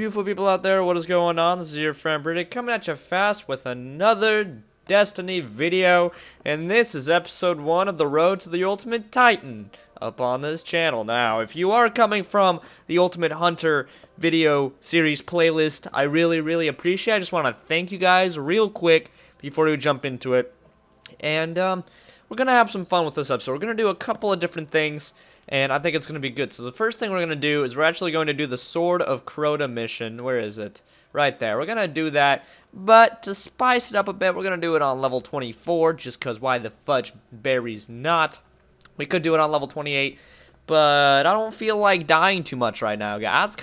beautiful people out there, what is going on? This is your friend Britik coming at you fast with another Destiny video, and this is episode 1 of the Road to the Ultimate Titan up on this channel. Now, if you are coming from the Ultimate Hunter video series playlist, I really appreciate it. I just want to thank you guys real quick before we jump into it. And we're going to have some fun with this episode. We're going to do a couple of different things, and I think it's going to be good. So the first thing we're going to do is we're actually going to do the Sword of Crota mission. Where is it? Right there. We're going to do that, but to spice it up a bit, we're going to do it on level 24, just because why the fudge berries not? We could do it on level 28, but I don't feel like dying too much right now, guys.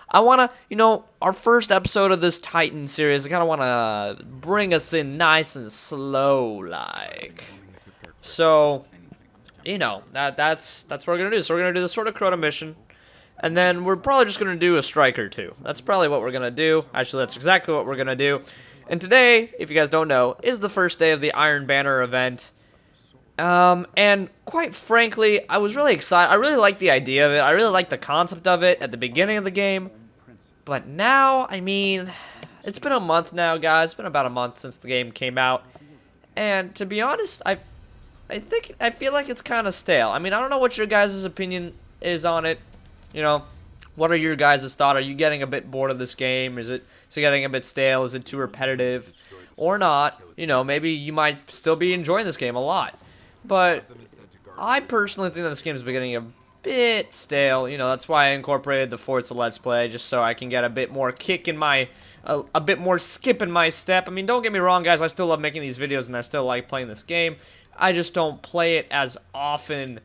I want to, our first episode of this Titan series, I kind of want to bring us in nice and slow, like. So, that's what we're going to do. So we're going to do the Sword of Crota mission, and then we're probably just going to do a striker too. That's probably what we're going to do. Actually, that's exactly what we're going to do. And today, if you guys don't know, is the first day of the Iron Banner event. And quite frankly, I was really excited. I really like the idea of it. I really like the concept of it at the beginning of the game. But now, I mean, it's been a month now, guys. It's been about a month since the game came out. And to be honest, I feel like it's kind of stale. I mean, I don't know what your guys' opinion is on it. What are your guys' thoughts? Are you getting a bit bored of this game? Is it getting a bit stale? Is it too repetitive? Or not? Maybe you might still be enjoying this game a lot. But I personally think that this game is getting a bit stale. That's why I incorporated the Forza Let's Play, just so I can get a bit more kick in my, a bit more skip in my step. I mean, don't get me wrong, guys. I still love making these videos, and I still like playing this game. I just don't play it as often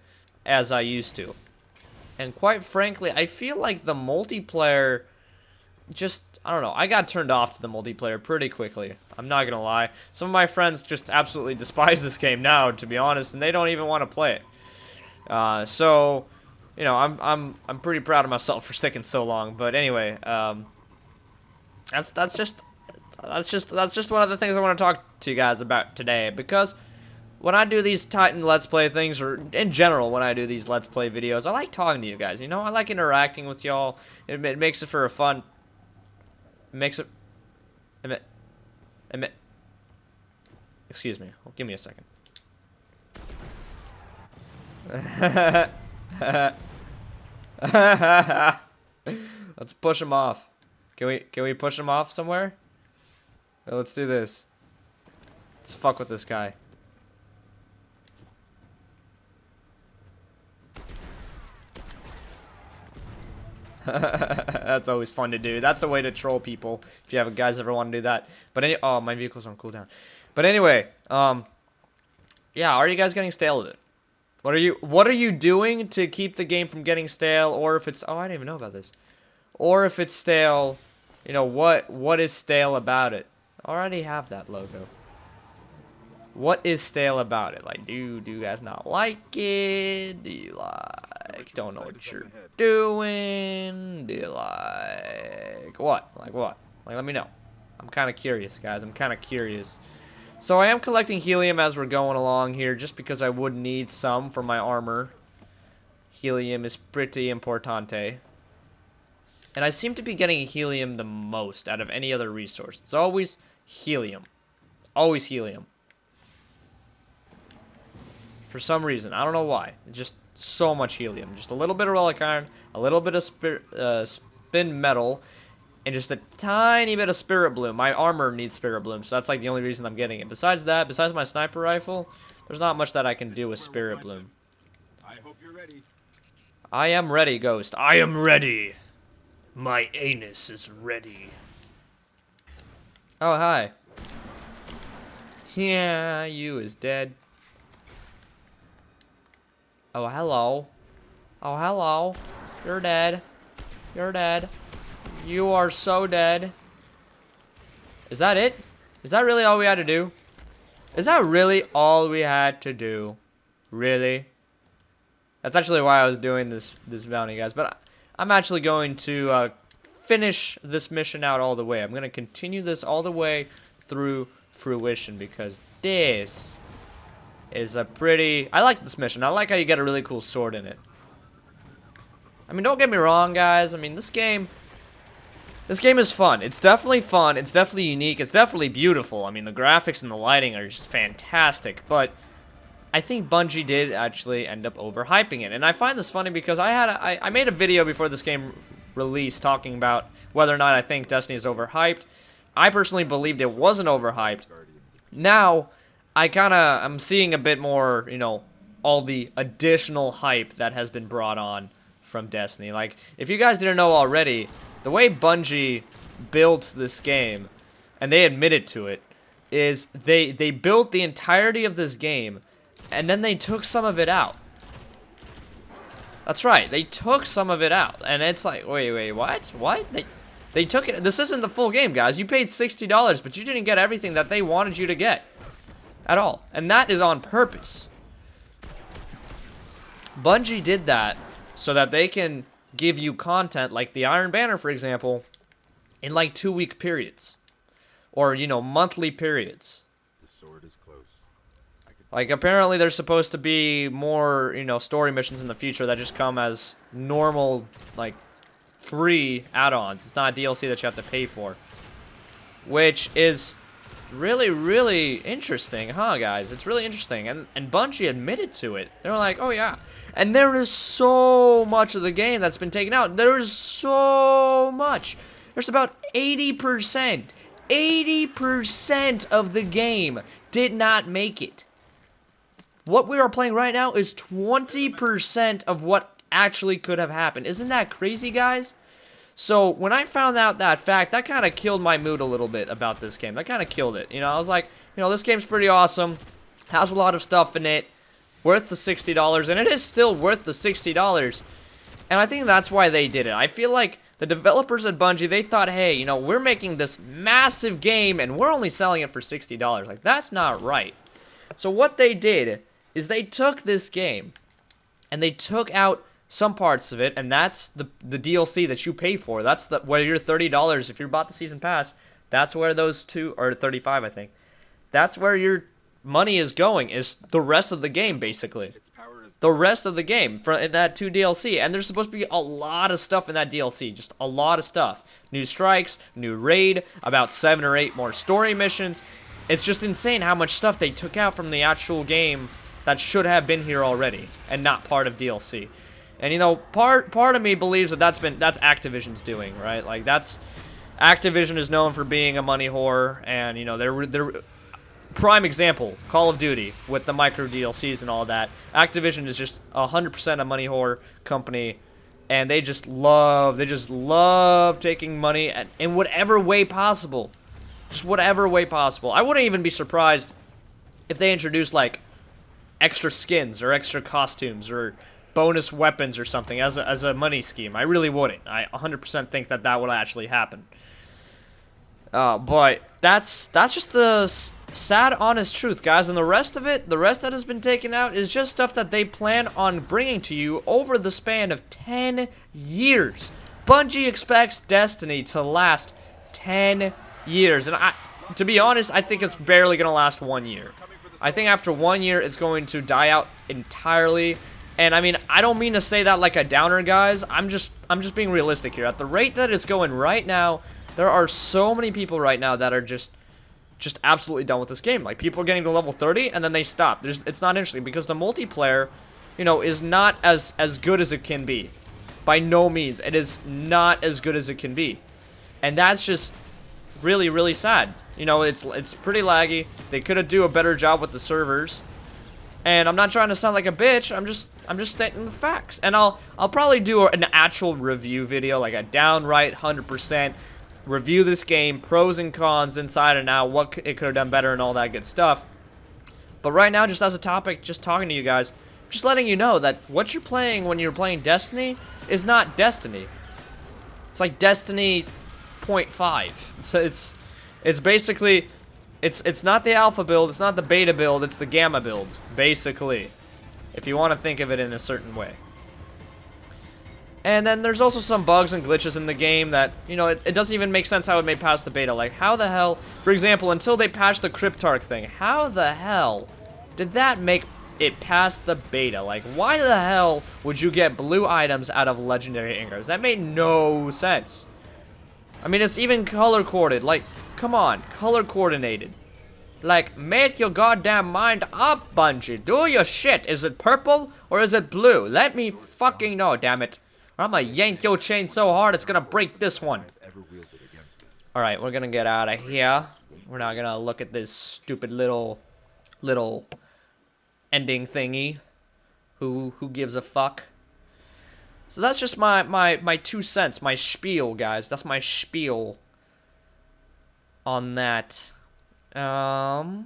as I used to. And quite frankly, I feel like the multiplayer I don't know, I got turned off to the multiplayer pretty quickly. I'm not gonna lie. Some of my friends just absolutely despise this game now, to be honest, and they don't even want to play it. So, I'm pretty proud of myself for sticking so long. But anyway, that's just one of the things I want to talk to you guys about today, because when I do these Titan Let's Play things, or in general when I do these Let's Play videos, I like talking to you guys. I like interacting with y'all. It makes it for a fun. It makes it. Excuse me. Give me a second. Let's push him off. Can we push him off somewhere? Let's do this. Let's fuck with this guy. That's always fun to do. That's a way to troll people if you guys ever want to do that. But oh, my vehicle's on cooldown. But anyway, yeah, are you guys getting stale with it? What are you doing to keep the game from getting stale? Or if it's, oh, I didn't even know about this. Or if it's stale, what is stale about it? I already have that logo. What is stale about it? Like, do you guys not like it? Do you don't know what you're doing? Do you like what? Like what? Like, let me know. I'm kind of curious, guys. I'm kind of curious. So I am collecting helium as we're going along here, just because I would need some for my armor. Helium is pretty importante. And I seem to be getting helium the most out of any other resource. It's always helium. Always helium. For some reason. I don't know why. It's just so much helium. Just a little bit of relic iron, a little bit of spin metal, and just a tiny bit of spirit bloom. My armor needs spirit bloom, so that's like the only reason I'm getting it. Besides that, besides my sniper rifle, there's not much that I can do with spirit bloom. I hope you're ready. I am ready, Ghost. I am ready. My anus is ready. Oh, hi. Yeah, you is dead. Oh, hello. Oh, hello. You're dead. You're dead. You are so dead. Is that it? Is that really all we had to do? Is that really all we had to do? Really? That's actually why I was doing this bounty, guys. But I'm actually going to finish this mission out all the way. I'm going to continue this all the way through fruition, because this is a pretty... I like this mission. I like how you get a really cool sword in it. I mean, don't get me wrong, guys. I mean, this game... This game is fun. It's definitely fun. It's definitely unique. It's definitely beautiful. I mean, the graphics and the lighting are just fantastic. But I think Bungie did actually end up overhyping it. And I find this funny because I made a video before this game released talking about whether or not I think Destiny is overhyped. I personally believed it wasn't overhyped. Now, I'm seeing a bit more, you know, all the additional hype that has been brought on from Destiny. Like, if you guys didn't know already, the way Bungie built this game, and they admitted to it, is they built the entirety of this game, and then they took some of it out. That's right, they took some of it out, and it's like, wait, what? What? They took it. This isn't the full game, guys. You paid $60, but you didn't get everything that they wanted you to get at all, and that is on purpose. Bungie did that so that they can give you content like the Iron Banner, for example, in like 2-week periods, or, you know, monthly periods. The sword is close. Like, apparently there's supposed to be more, you know, story missions in the future that just come as normal, like, free add-ons. It's not a DLC that you have to pay for, which is really, really interesting, huh, guys? It's really interesting, and Bungie admitted to it. They were like, oh yeah. And there is so much of the game that's been taken out. There is so much. There's about 80%. 80% of the game did not make it. What we are playing right now is 20% of what actually could have happened. Isn't that crazy, guys? So, when I found out that fact, that kind of killed my mood a little bit about this game. That kind of killed it. You know, I was like, you know, this game's pretty awesome. Has a lot of stuff in it. Worth the $60, and it is still worth the $60. And I think that's why they did it. I feel like the developers at Bungie, they thought, hey, you know, we're making this massive game, and we're only selling it for $60. Like, that's not right. So what they did is they took this game, and they took out some parts of it, and that's the DLC that you pay for. That's where your $30, if you bought the season pass, that's where those two, or $35, I think. That's where your money is going, is the rest of the game, basically. The rest of the game in that 2 DLC, and there's supposed to be a lot of stuff in that DLC, just a lot of stuff. New strikes, new raid, about 7 or 8 more story missions. It's just insane how much stuff they took out from the actual game that should have been here already, and not part of DLC. And you know, part of me believes that that's Activision's doing, right? Like, Activision is known for being a money whore, and you know, they're prime example, Call of Duty, with the micro DLCs and all that. Activision is just 100% a money whore company, and they just love taking money in whatever way possible. Just whatever way possible. I wouldn't even be surprised if they introduced, like, extra skins or extra costumes or bonus weapons or something as a money scheme. I really wouldn't. I 100% think that would actually happen. But that's just the sad, honest truth, guys. And the rest that has been taken out is just stuff that they plan on bringing to you over the span of 10 years. Bungie expects Destiny to last 10 years. And to be honest, I think it's barely going to last 1 year. I think after 1 year, it's going to die out entirely. And I mean, I don't mean to say that like a downer, guys. I'm just being realistic here. At the rate that it's going right now, there are so many people right now that are just absolutely done with this game. Like, people are getting to level 30 and then they stop. It's not interesting because the multiplayer, you know, is not as good as it can be. By no means. It is not as good as it can be. And that's just really, really sad. You know, it's pretty laggy. They could have do a better job with the servers. And I'm not trying to sound like a bitch. I'm just stating the facts. And I'll probably do an actual review video, like a downright 100% review this game, pros and cons, inside and out, what it could have done better and all that good stuff. But right now, just as a topic, just talking to you guys, just letting you know that what you're playing when you're playing Destiny is not Destiny. It's like Destiny 0.5. So it's basically, it's not the alpha build, it's not the beta build, it's the gamma build, basically, if you want to think of it in a certain way. And then there's also some bugs and glitches in the game that, you know, it doesn't even make sense how it made past the beta. Like, how the hell, for example, until they patched the Cryptarch thing, how the hell did that make it past the beta? Like, why the hell would you get blue items out of legendary ingots? That made no sense. I mean, it's even color-coordinated. Like, come on, color-coordinated. Like, make your goddamn mind up, Bungie. Do your shit. Is it purple or is it blue? Let me fucking know, damn it. Or I'm gonna yank your chain so hard it's gonna break this one. Alright, we're gonna get out of here. We're not gonna look at this stupid little ending thingy. Who gives a fuck? So that's just my 2 cents, my spiel, guys. That's my spiel on that. The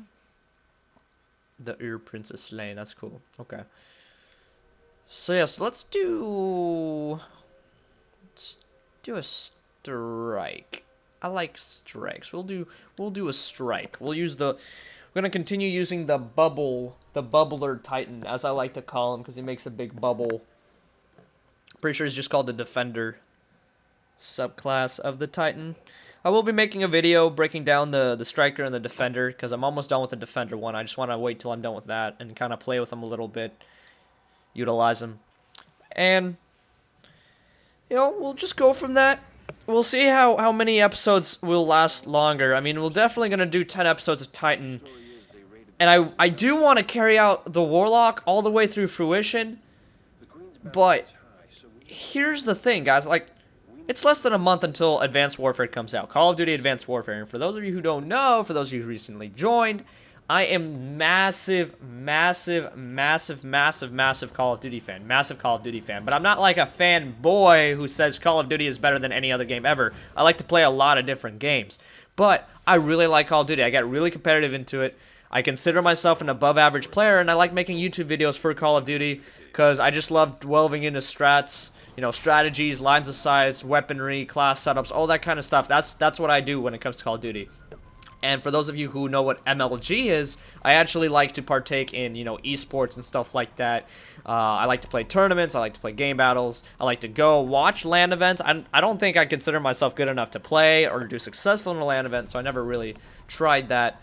Ur Princess Slain, that's cool. Okay. So yes, let's do a strike. I like strikes. We'll do a strike. We're gonna continue using the bubbler Titan, as I like to call him, because he makes a big bubble. Pretty sure he's just called the Defender subclass of the Titan. I will be making a video breaking down the Striker and the Defender, because I'm almost done with the Defender one. I just want to wait till I'm done with that and kind of play with him a little bit, utilize him. And, you know, we'll just go from that. We'll see how many episodes will last longer. I mean, we're definitely going to do 10 episodes of Titan. And I do want to carry out the Warlock all the way through fruition. But here's the thing, guys. Like, it's less than a month until Advanced Warfare comes out. Call of Duty Advanced Warfare. And for those of you who don't know, for those of you who recently joined, I am massive Call of Duty fan. Massive Call of Duty fan. But I'm not like a fanboy who says Call of Duty is better than any other game ever. I like to play a lot of different games. But I really like Call of Duty. I get really competitive into it. I consider myself an above average player, and I like making YouTube videos for Call of Duty because I just love delving into strats, you know, strategies, lines of sight, weaponry, class setups, all that kind of stuff. That's what I do when it comes to Call of Duty. And for those of you who know what MLG is, I actually like to partake in, you know, esports and stuff like that. I like to play tournaments. I like to play game battles. I like to go watch LAN events. I don't think I consider myself good enough to play or do successful in a LAN event, so I never really tried that.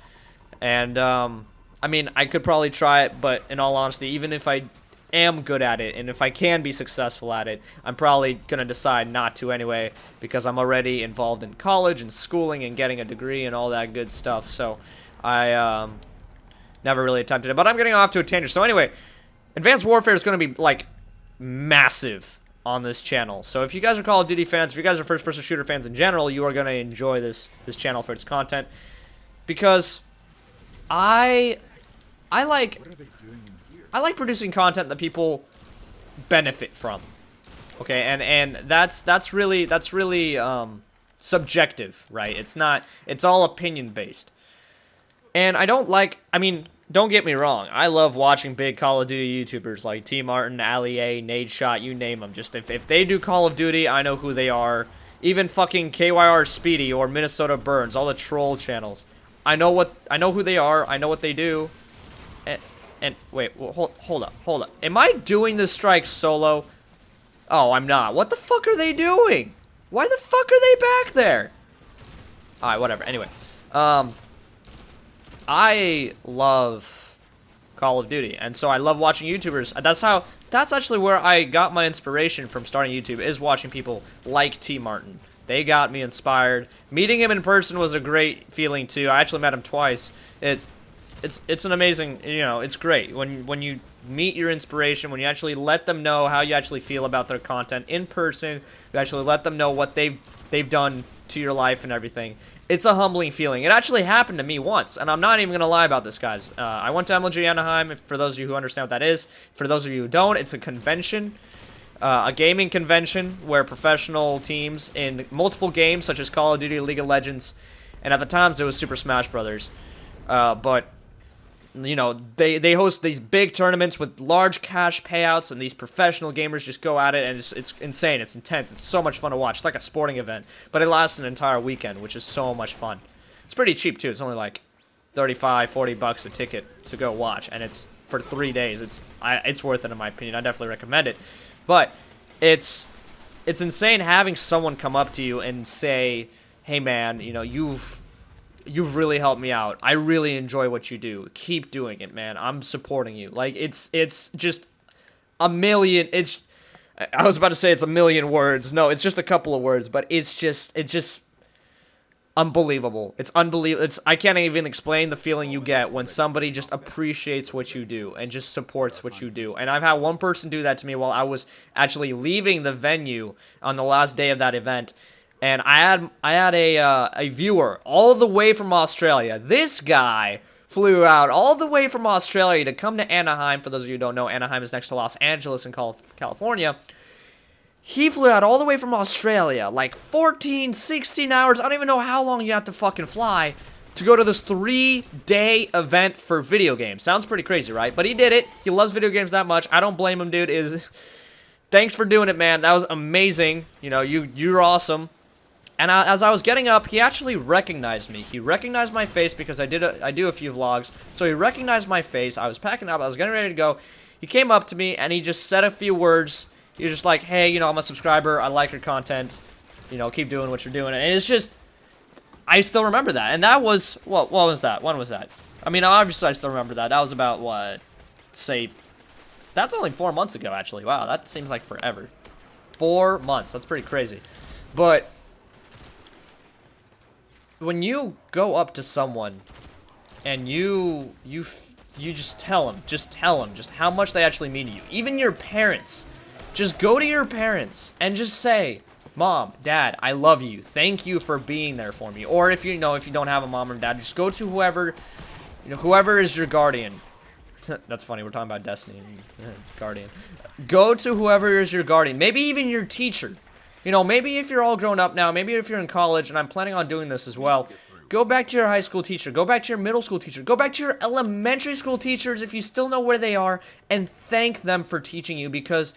And, I mean, I could probably try it, but in all honesty, even if I am good at it, and if I can be successful at it, I'm probably going to decide not to anyway, because I'm already involved in college and schooling and getting a degree and all that good stuff, so I, never really attempted it, but I'm getting off to a tangent. So anyway, Advanced Warfare is going to be, like, massive on this channel, so if you guys are Call of Duty fans, if you guys are first-person shooter fans in general, you are going to enjoy this channel for its content, because I like producing content that people benefit from. Okay, and that's really subjective, right? It's all opinion based. And I mean, don't get me wrong. I love watching big Call of Duty YouTubers like T Martin, Ali A, Nadeshot, you name them. Just if they do Call of Duty, I know who they are. Even fucking KYR Speedy or Minnesota Burns, all the troll channels. I know who they are. I know what they do. And wait, well, hold up. Am I doing this strike solo? Oh, I'm not. What the fuck are they doing? Why the fuck are they back there? Alright, whatever. Anyway, I love Call of Duty, and so I love watching YouTubers. That's actually where I got my inspiration from starting YouTube, is watching people like T Martin. They got me inspired. Meeting him in person was a great feeling too. I actually met him twice. It's an amazing, you know, it's great when you meet your inspiration, when you actually let them know how you actually feel about their content in person. You actually let them know what they've done to your life and everything. It's a humbling feeling. It actually happened to me once, and I'm not even gonna lie about this, guys. I went to MLG Anaheim. For those of you who understand what that is, for those of you who don't, it's a convention. A gaming convention where professional teams in multiple games such as Call of Duty, League of Legends, and at the times it was Super Smash Brothers. But you know, they host these big tournaments with large cash payouts, and these professional gamers just go at it, and it's insane. It's intense. It's so much fun to watch. It's like a sporting event, but it lasts an entire weekend, which is so much fun. It's pretty cheap too. It's only like $35-40 a ticket to go watch, and it's for 3 days. It's worth it in my opinion. I definitely recommend it. But it's insane having someone come up to you and say, "Hey man, you know, you've really helped me out. I really enjoy what you do. Keep doing it, man. I'm supporting you." Like it's just a million. I was about to say it's a million words. No, it's just a couple of words, but it just unbelievable. It's unbelievable. I can't even explain the feeling you get when somebody just appreciates what you do and just supports what you do. And I've had one person do that to me while I was actually leaving the venue on the last day of that event. And I had a viewer all the way from Australia. This guy flew out all the way from Australia to come to Anaheim. For those of you who don't know, Anaheim is next to Los Angeles in California. He flew out all the way from Australia, like 14, 16 hours. I don't even know how long you have to fucking fly to go to this 3-day event for video games. Sounds pretty crazy, right? But he did it. He loves video games that much. I don't blame him, dude. Thanks for doing it, man. That was amazing. You know, you're awesome. And as I was getting up, he actually recognized me. He recognized my face because I do a few vlogs. So he recognized my face. I was packing up. I was getting ready to go. He came up to me and he just said a few words. He was just like, hey, you know, I'm a subscriber. I like your content. You know, keep doing what you're doing. And it's just, I still remember that. And that was, what was that? When was that? I mean, obviously I still remember that. That was about, what, say, that's only 4 months ago, actually. Wow, that seems like forever. 4 months. That's pretty crazy. But when you go up to someone and you just tell them just how much they actually mean to you, even your parents, just go to your parents and just say, Mom, Dad, I love you, thank you for being there for me. Or if you don't have a mom or dad, just go to whoever is your guardian. That's funny, we're talking about Destiny and guardian. Go to whoever is your guardian, maybe even your teacher. You know, maybe if you're all grown up now, maybe if you're in college, and I'm planning on doing this as well, go back to your high school teacher, go back to your middle school teacher, go back to your elementary school teachers if you still know where they are, and thank them for teaching you, because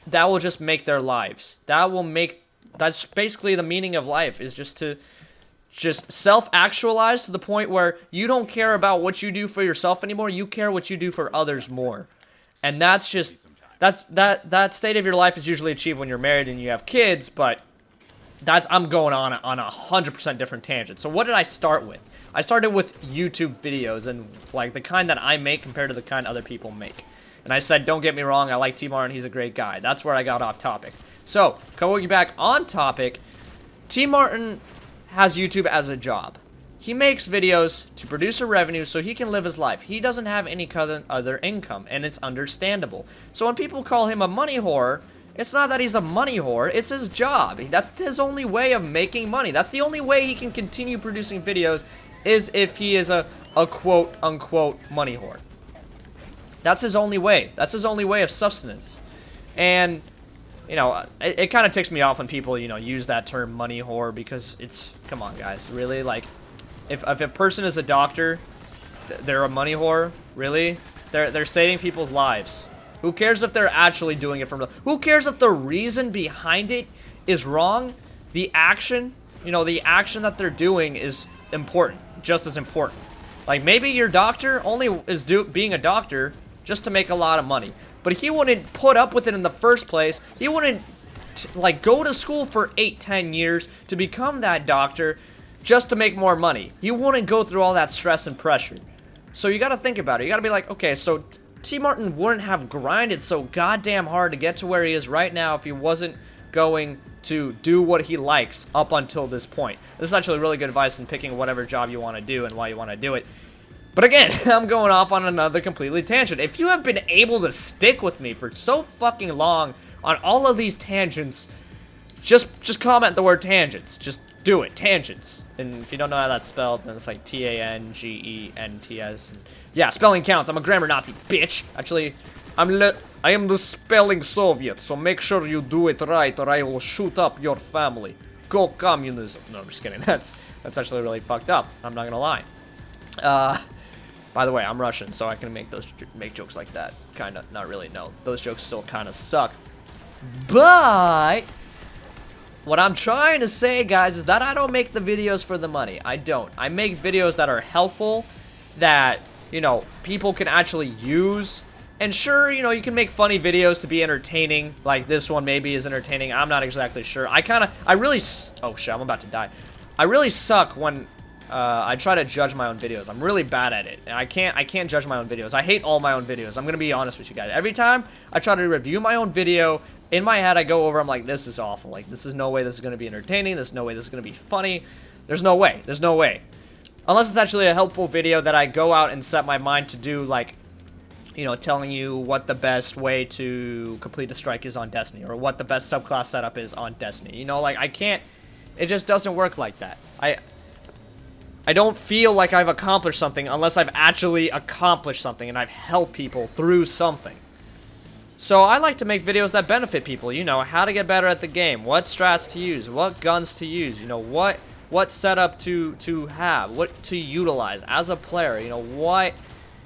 that will just make their lives. That's basically the meaning of life, is just to self-actualize to the point where you don't care about what you do for yourself anymore, you care what you do for others more. And that's just... That state of your life is usually achieved when you're married and you have kids, but I'm going on a 100% different tangent. So what did I start with? I started with YouTube videos and like the kind that I make compared to the kind other people make. And I said, don't get me wrong, I like T Martin, he's a great guy. That's where I got off topic. So, going back on topic, T Martin has YouTube as a job. He makes videos to produce a revenue so he can live his life. He doesn't have any other income, and it's understandable. So when people call him a money whore, it's not that he's a money whore, it's his job. That's his only way of making money. That's the only way he can continue producing videos, is if he is a quote-unquote money whore. That's his only way. That's his only way of sustenance. And, you know, it kind of ticks me off when people, you know, use that term money whore, because it's, come on guys, really, like... If a person is a doctor, they're a money whore, really? They're saving people's lives. Who cares if they're actually doing it from... Who cares if the reason behind it is wrong? The action, you know, the action that they're doing is important, just as important. Like, maybe your doctor only is being a doctor just to make a lot of money. But he wouldn't put up with it in the first place. He wouldn't, like, go to school for 8-10 years to become that doctor just to make more money. You wouldn't go through all that stress and pressure. So you gotta think about it. You gotta be like, okay, so T Martin wouldn't have grinded so goddamn hard to get to where he is right now if he wasn't going to do what he likes up until this point. This is actually really good advice in picking whatever job you want to do and why you want to do it. But again, I'm going off on another completely tangent. If you have been able to stick with me for so fucking long on all of these tangents, just comment the word tangents. Just do it, tangents. And if you don't know how that's spelled, then it's like T-A-N-G-E-N-T-S. Yeah, spelling counts. I'm a grammar Nazi, bitch. Actually, I am the spelling Soviet, so make sure you do it right or I will shoot up your family. Go communism. No, I'm just kidding. That's actually really fucked up. I'm not gonna lie. By the way, I'm Russian, so I can make jokes like that. Kinda, not really, no. Those jokes still kinda suck. But what I'm trying to say, guys, is that I don't make the videos for the money. I don't. I make videos that are helpful, that, you know, people can actually use. And sure, you know, you can make funny videos to be entertaining. Like this one maybe is entertaining. I'm not exactly sure. I really, oh shit, I'm about to die. I really suck when I try to judge my own videos. I'm really bad at it. And I can't judge my own videos. I hate all my own videos. I'm gonna be honest with you guys. Every time I try to review my own video, in my head I go over, I'm like, this is awful. Like, this is no way this is gonna be entertaining. There's no way this is gonna be funny. There's no way. There's no way. Unless it's actually a helpful video that I go out and set my mind to do, like, you know, telling you what the best way to complete the strike is on Destiny, or what the best subclass setup is on Destiny. You know, like, I can't, it just doesn't work like that. I don't feel like I've accomplished something unless I've actually accomplished something and I've helped people through something. So I like to make videos that benefit people, you know, how to get better at the game, what strats to use, what guns to use, you know, what setup to have, what to utilize as a player, you know, what...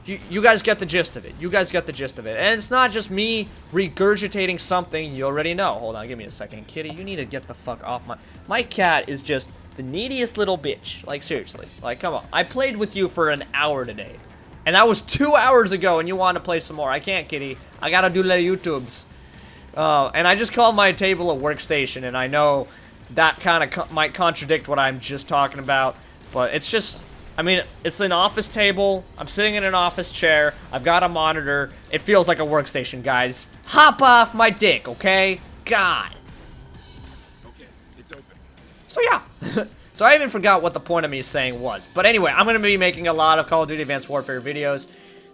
You guys get the gist of it. You guys get the gist of it. And it's not just me regurgitating something you already know. Hold on, give me a second. Kitty, you need to get the fuck off my... My cat is just the neediest little bitch. Like, seriously. Like, come on. I played with you for an hour today. And that was 2 hours ago, and you want to play some more. I can't, Kitty. I gotta do the YouTubes. And I just called my table a workstation, and I know that kind of might contradict what I'm just talking about. But it's just... I mean, it's an office table. I'm sitting in an office chair. I've got a monitor. It feels like a workstation, guys. Hop off my dick, okay? God. Okay, it's open. So, yeah. So, I even forgot what the point of me saying was. But anyway, I'm going to be making a lot of Call of Duty Advanced Warfare videos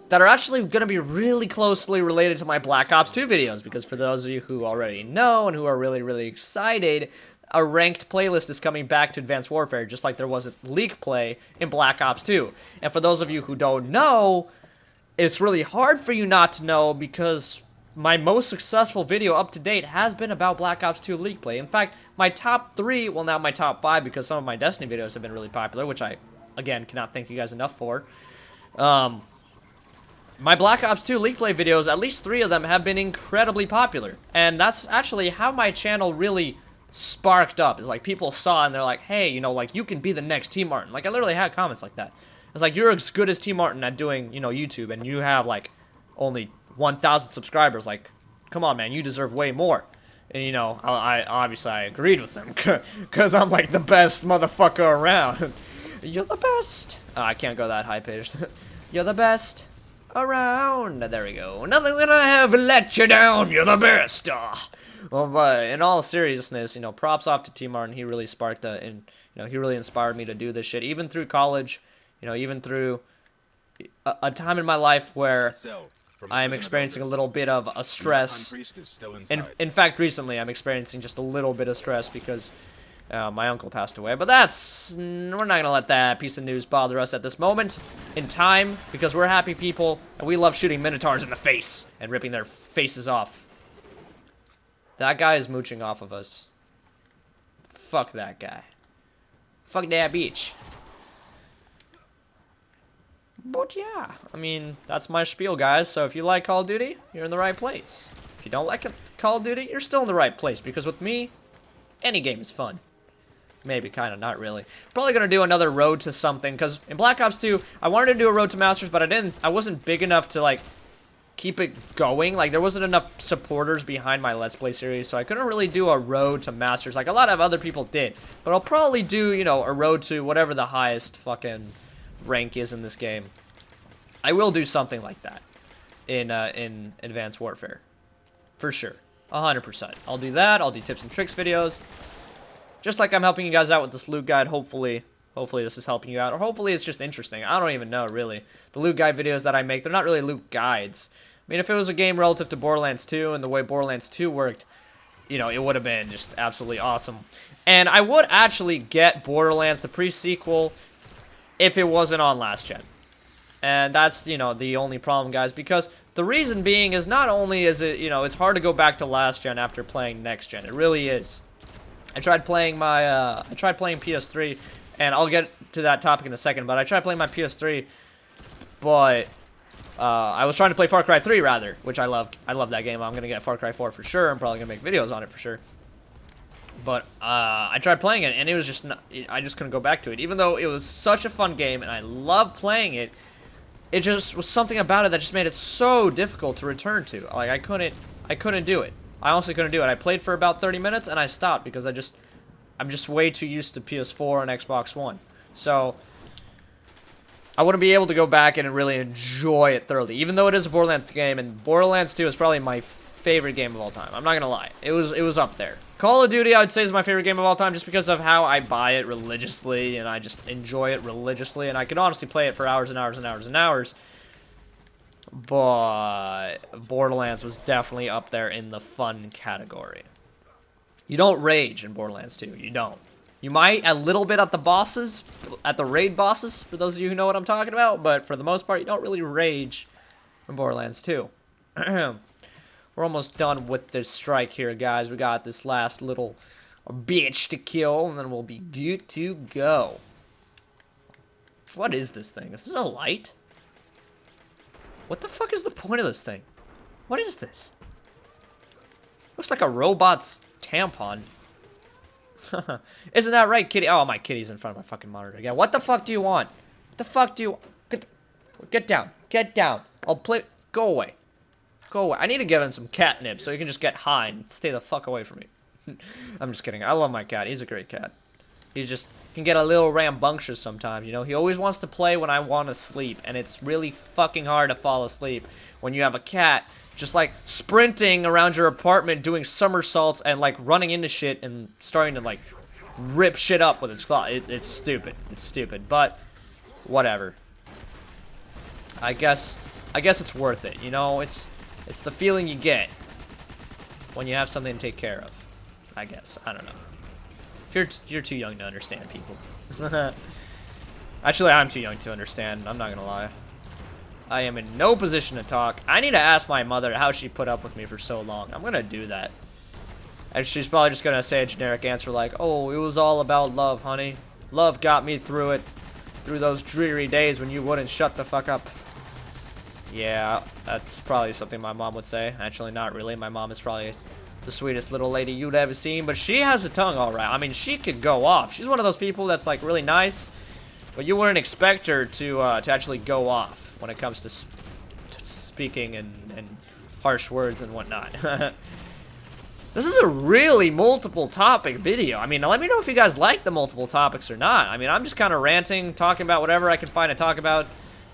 that are actually going to be really closely related to my Black Ops 2 videos. Because for those of you who already know and who are really, really excited... A ranked playlist is coming back to Advanced Warfare, just like there was a League play in Black Ops 2. And for those of you who don't know, it's really hard for you not to know because my most successful video up to date has been about Black Ops 2 League play. In fact, my top 3, well now my top 5, because some of my Destiny videos have been really popular, which I, again, cannot thank you guys enough for. My Black Ops 2 League play videos, at least 3 of them have been incredibly popular. And that's actually how my channel really... sparked up. Is like people saw and they're like, hey, you know, like you can be the next T Martin. Like I literally had comments like that. It's like you're as good as T Martin at doing, you know, YouTube, and you have like only 1,000 subscribers. Like, come on, man, you deserve way more. And you know, I obviously I agreed with them because I'm like the best motherfucker around. You're the best. Oh, I can't go that high pitched. You're the best around. There we go. Nothing that I have let you down. You're the best. Well, but in all seriousness, you know, props off to T Martin. He really sparked and you know, he really inspired me to do this shit. Even through college, you know, even through a time in my life where I am experiencing a little bit of a stress. In fact, recently I'm experiencing just a little bit of stress because my uncle passed away. But that's, we're not gonna let that piece of news bother us at this moment in time because we're happy people and we love shooting Minotaurs in the face and ripping their faces off. That guy is mooching off of us. Fuck that guy. Fuck that bitch. But yeah, I mean, that's my spiel, guys. So if you like Call of Duty, you're in the right place. If you don't like Call of Duty, you're still in the right place. Because with me, any game is fun. Maybe, kind of, not really. Probably gonna do another road to something. Because in Black Ops 2, I wanted to do a road to Masters, but I wasn't big enough to, like, keep it going. Like, there wasn't enough supporters behind my Let's Play series, so I couldn't really do a road to Masters like a lot of other people did. But I'll probably do, you know, a road to whatever the highest fucking rank is in this game. I will do something like that in Advanced Warfare. For sure. 100%. I'll do that. I'll do tips and tricks videos. Just like I'm helping you guys out with this loot guide, hopefully. Hopefully this is helping you out, or hopefully it's just interesting. I don't even know, really. The loot guide videos that I make, they're not really loot guides. I mean, if it was a game relative to Borderlands 2 and the way Borderlands 2 worked, you know, it would have been just absolutely awesome. And I would actually get Borderlands, the pre-sequel, if it wasn't on last gen. And that's, you know, the only problem, guys, because the reason being is not only is it, you know, it's hard to go back to last gen after playing next gen. It really is. I tried playing PS3, and I'll get to that topic in a second, but I tried playing my PS3, but I was trying to play Far Cry 3, rather, which I loved. I love that game. I'm going to get Far Cry 4 for sure. I'm probably going to make videos on it for sure. But I tried playing it, and it was just not, I just couldn't go back to it. Even though it was such a fun game, and I loved playing it, it just was something about it that just made it so difficult to return to. Like, I couldn't do it. I honestly couldn't do it. I played for about 30 minutes, and I stopped because I'm just way too used to PS4 and Xbox One. So I wouldn't be able to go back and really enjoy it thoroughly, even though it is a Borderlands game, and Borderlands 2 is probably my favorite game of all time. I'm not gonna lie. It was up there. Call of Duty, I would say, is my favorite game of all time just because of how I buy it religiously and I just enjoy it religiously, and I could honestly play it for hours and hours and hours and hours. But Borderlands was definitely up there in the fun category. You don't rage in Borderlands 2. You don't. You might a little bit at the bosses, at the raid bosses, for those of you who know what I'm talking about, but for the most part, you don't really rage in Borderlands 2. We're almost done with this strike here, guys. We got this last little bitch to kill, and then we'll be good to go. What is this thing? Is this a light? What the fuck is the point of this thing? What is this? Looks like a robot's tampon. Isn't that right, kitty? Oh, my kitty's in front of my fucking monitor again. What the fuck do you want? What the fuck do you... Get down. Get down. I'll play... Go away. Go away. I need to give him some catnip so he can just get high and stay the fuck away from me. I'm just kidding. I love my cat. He's a great cat. He just can get a little rambunctious sometimes, you know? He always wants to play when I want to sleep, and it's really fucking hard to fall asleep when you have a cat just, like, sprinting around your apartment doing somersaults and, like, running into shit and starting to, like, rip shit up with its claw. It's stupid. It's stupid, but whatever. I guess it's worth it, you know? It's the feeling you get when you have something to take care of, I guess. I don't know. You're too young to understand, people. Actually, I'm too young to understand. I'm not gonna lie. I am in no position to talk. I need to ask my mother how she put up with me for so long. I'm gonna do that. And she's probably just gonna say a generic answer like, "Oh, it was all about love, honey. Love got me through it. Through those dreary days when you wouldn't shut the fuck up." Yeah, that's probably something my mom would say. Actually, not really. My mom is probably the sweetest little lady you'd ever seen, but she has a tongue all right. I mean, she could go off. She's one of those people that's like really nice, but you wouldn't expect her to actually go off when it comes to speaking and harsh words and whatnot. This is a really multiple topic video. I mean, let me know if you guys like the multiple topics or not. I mean, I'm just kind of ranting, talking about whatever I can find to talk about,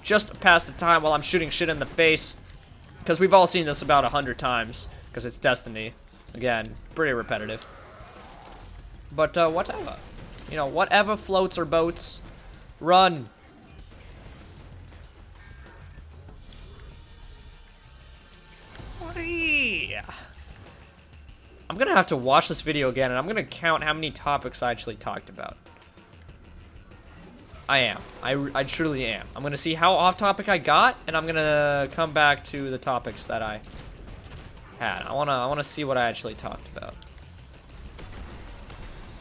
just to pass the time while I'm shooting shit in the face, because we've all seen this about 100 times, because it's Destiny. Again, pretty repetitive. But, whatever. You know, whatever floats or boats, run. Yeah. I'm gonna have to watch this video again, and I'm gonna count how many topics I actually talked about. I am. I truly am. I'm gonna see how off topic I got, and I'm gonna come back to the topics that I had. I wanna see what I actually talked about.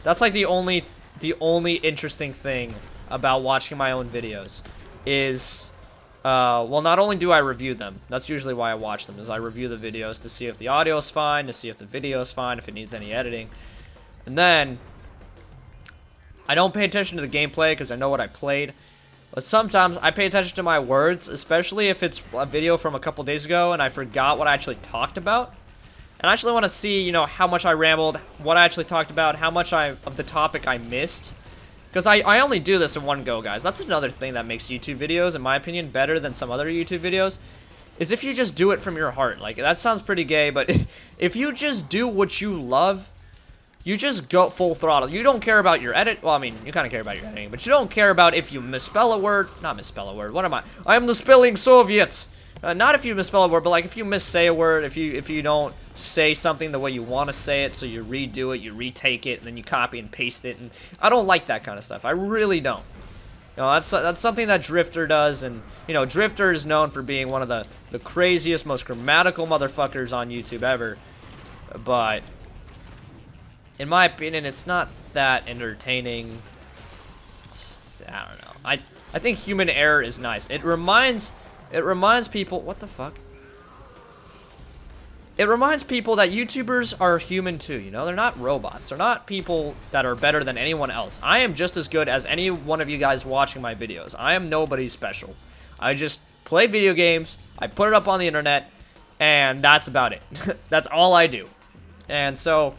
That's like the only interesting thing about watching my own videos is, well, not only do I review them, that's usually why I watch them, is I review the videos to see if the audio is fine, to see if the video is fine, if it needs any editing. And then I don't pay attention to the gameplay because I know what I played, but sometimes I pay attention to my words, especially if it's a video from a couple days ago and I forgot what I actually talked about. And I actually want to see, you know, how much I rambled, what I actually talked about, how much of the topic I missed. Because I only do this in one go, guys. That's another thing that makes YouTube videos, in my opinion, better than some other YouTube videos, is if you just do it from your heart. Like, that sounds pretty gay, but if you just do what you love, you just go full throttle. You don't care about your edit. Well, I mean, you kind of care about your editing, but you don't care about if you misspell a word. Not misspell a word. What am I? I am the spelling Soviet. Not if you misspell a word, but like if you missay a word, if you don't say something the way you want to say it, so you redo it, you retake it, and then you copy and paste it. And I don't like that kind of stuff. I really don't. You know, that's something that Drifter does, and you know, Drifter is known for being one of the craziest, most grammatical motherfuckers on YouTube ever. But in my opinion, it's not that entertaining. I don't know. I think human error is nice. It reminds people, what the fuck? It reminds people that YouTubers are human too, you know? They're not robots. They're not people that are better than anyone else. I am just as good as any one of you guys watching my videos. I am nobody special. I just play video games, I put it up on the internet, and that's about it. That's all I do. And so,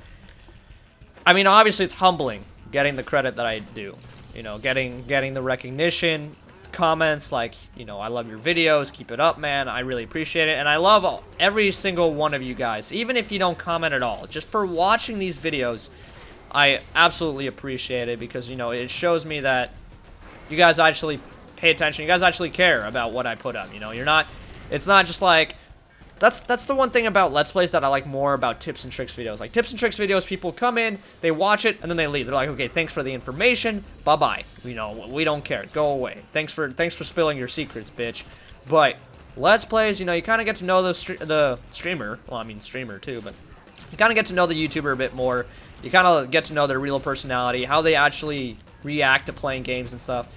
I mean, obviously it's humbling getting the credit that I do. You know, getting the recognition comments like, you know, I love your videos, keep it up, man, I really appreciate it. And I love every single one of you guys, even if you don't comment at all, just for watching these videos. I absolutely appreciate it, because, you know, it shows me that you guys actually pay attention. You guys actually care about what I put up. You know, it's not just like, that's the one thing about Let's Plays that I like more about tips and tricks videos. Like, tips and tricks videos, people come in, they watch it, and then they leave. They're like, okay, thanks for the information, bye-bye. You know, we don't care, go away. Thanks for spilling your secrets, bitch. But Let's Plays, you know, you kind of get to know the streamer. Well, I mean, streamer too, but you kind of get to know the YouTuber a bit more. You kind of get to know their real personality, how they actually react to playing games and stuff.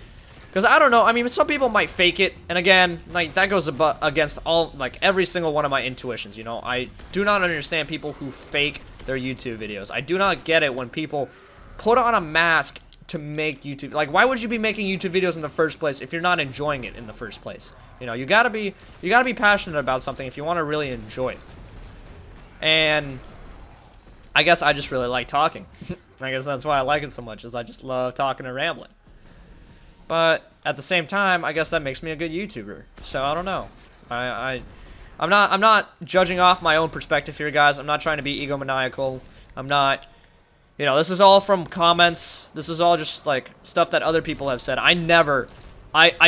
Because I don't know, I mean, some people might fake it, and again, like, that goes against all, like, every single one of my intuitions, you know? I do not understand people who fake their YouTube videos. I do not get it when people put on a mask to make YouTube. Like, why would you be making YouTube videos in the first place if you're not enjoying it in the first place? You know, you gotta be passionate about something if you want to really enjoy it. And I guess I just really like talking. I guess that's why I like it so much, is I just love talking and rambling. But at the same time, I guess that makes me a good YouTuber. So I don't know. I'm not judging off my own perspective here, guys. I'm not trying to be egomaniacal. I'm not, you know, this is all from comments. This is all just like stuff that other people have said. I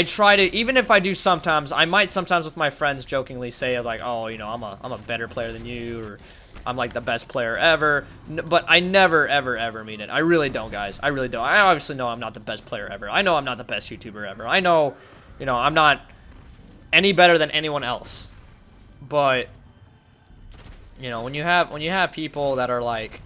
try to, even if I do sometimes, I might sometimes with my friends jokingly say like, oh, you know, I'm a better player than you, or I'm like the best player ever. But I never, ever, ever mean it. I really don't, guys. I really don't. I obviously know I'm not the best player ever. I know I'm not the best YouTuber ever. I know, you know, I'm not any better than anyone else. But, you know, when you have people that are like,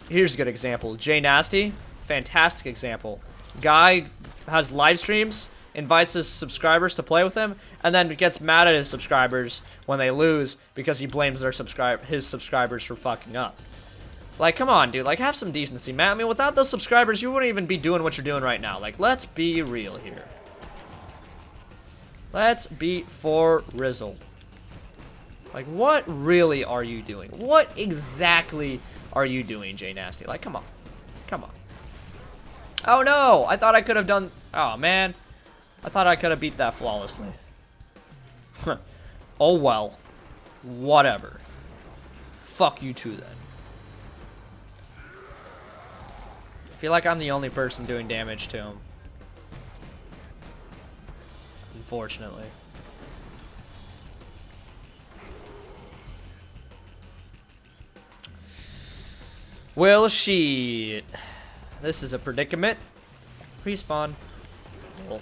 here's a good example. Jay Nasty, fantastic example. Guy has live streams, invites his subscribers to play with him, and then gets mad at his subscribers when they lose because he blames his subscribers for fucking up. Like, come on, dude. Like, have some decency, man. I mean, without those subscribers, you wouldn't even be doing what you're doing right now. Like, let's be real here. Let's be for Rizzle. Like, what really are you doing? What exactly are you doing, Jay Nasty? Like, come on. Come on. Oh, no. I thought I could have done... Oh, man. I thought I could have beat that flawlessly. Oh, well. Whatever. Fuck you too, then. I feel like I'm the only person doing damage to him. Unfortunately. Well, shit. This is a predicament. Respawn. Well,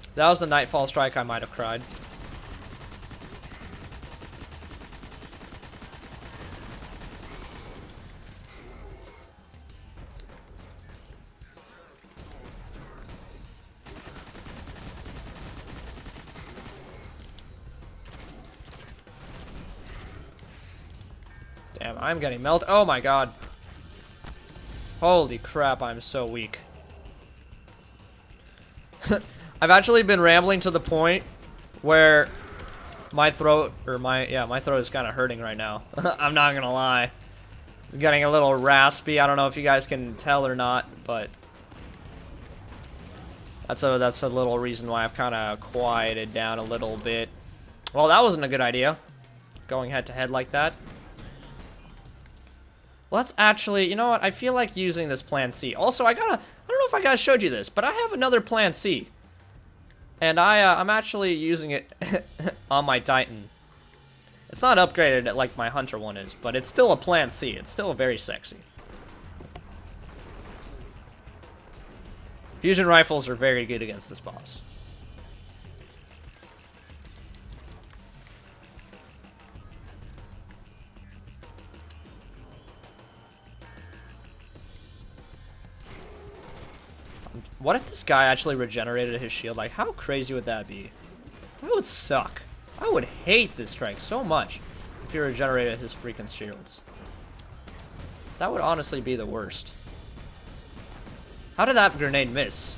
if that was a Nightfall strike, I might have cried. Damn, I'm getting melted. Oh my god. Holy crap, I'm so weak. I've actually been rambling to the point where my throat, or my throat is kind of hurting right now. I'm not gonna lie. It's getting a little raspy. I don't know if you guys can tell or not, but that's a little reason why I've kind of quieted down a little bit. Well, that wasn't a good idea, going head to head like that. Let's actually, you know what? I feel like using this plan C. Also, I don't know if I guys showed you this, but I have another plan C. And I'm actually using it on my Titan. It's not upgraded like my Hunter one is, but it's still a plan C. It's still very sexy. Fusion rifles are very good against this boss. What if this guy actually regenerated his shield? Like, how crazy would that be? That would suck. I would hate this strike so much if he regenerated his freaking shields. That would honestly be the worst. How did that grenade miss?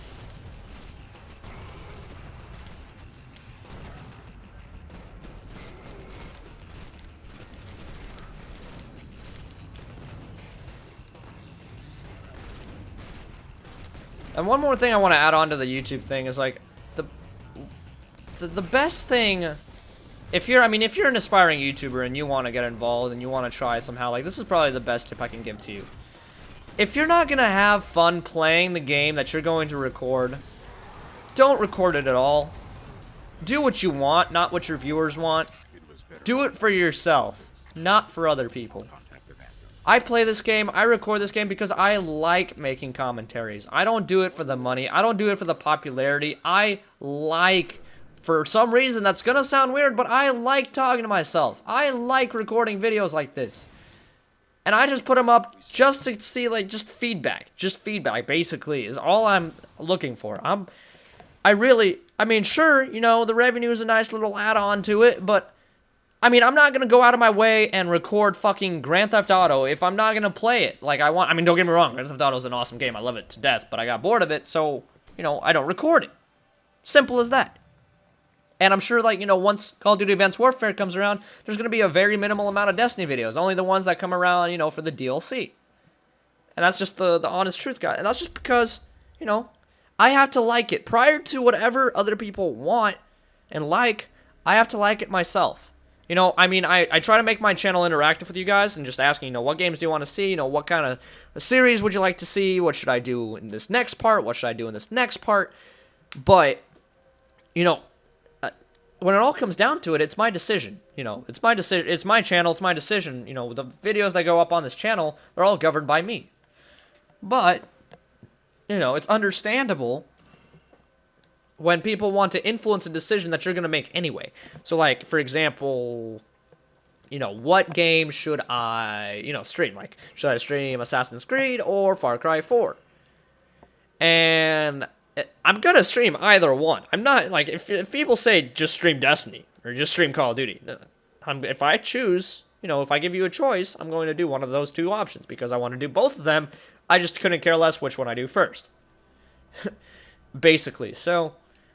And one more thing I want to add on to the YouTube thing is like the best thing, if you're an aspiring YouTuber and you want to get involved and you want to try it somehow, like this is probably the best tip I can give to you. If you're not gonna have fun playing the game that you're going to record, don't record it at all. Do what you want, not what your viewers want. Do it for yourself, not for other people. I play this game, I record this game because I like making commentaries. I don't do it for the money, I don't do it for the popularity. I like, for some reason that's gonna sound weird, but I like talking to myself. I like recording videos like this. And I just put them up just to see, like, just feedback. Just feedback, basically, is all I'm looking for. I mean, sure, you know, the revenue is a nice little add-on to it, but I mean, I'm not gonna go out of my way and record fucking Grand Theft Auto if I'm not gonna play it like I want. I mean, don't get me wrong, Grand Theft Auto is an awesome game. I love it to death, but I got bored of it, so, you know, I don't record it. Simple as that. And I'm sure, like, you know, once Call of Duty Advanced Warfare comes around, there's gonna be a very minimal amount of Destiny videos. Only the ones that come around, you know, for the DLC. And that's just the honest truth, guys. And that's just because, you know, I have to like it. Prior to whatever other people want and like, I have to like it myself. You know, I mean, I try to make my channel interactive with you guys and just asking, you know, what games do you want to see? You know, what kind of series would you like to see? What should I do in this next part? What should I do in this next part? But, you know, when it all comes down to it, it's my decision. You know, it's my decision. It's my channel. It's my decision. You know, the videos that go up on this channel, they're all governed by me. But, you know, it's understandable when people want to influence a decision that you're going to make anyway. So, like, for example, you know, what game should I, you know, stream? Like, should I stream Assassin's Creed or Far Cry 4? And I'm going to stream either one. I'm not, like, if people say just stream Destiny or just stream Call of Duty, if I choose, you know, if I give you a choice, I'm going to do one of those two options because I want to do both of them. I just couldn't care less which one I do first. Basically, so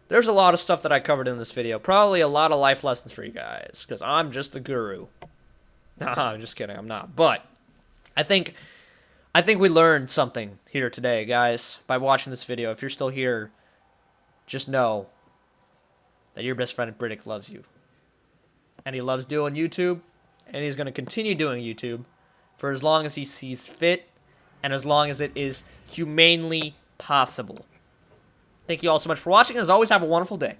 there's a lot of stuff that I covered in this video. Probably a lot of life lessons for you guys, because I'm just the guru. Nah, I'm just kidding, I'm not. But I think we learned something here today, guys, by watching this video. If you're still here, just know that your best friend Britik loves you. And he loves doing YouTube, and he's going to continue doing YouTube for as long as he sees fit, and as long as it is humanely possible. Thank you all so much for watching, and as always, have a wonderful day.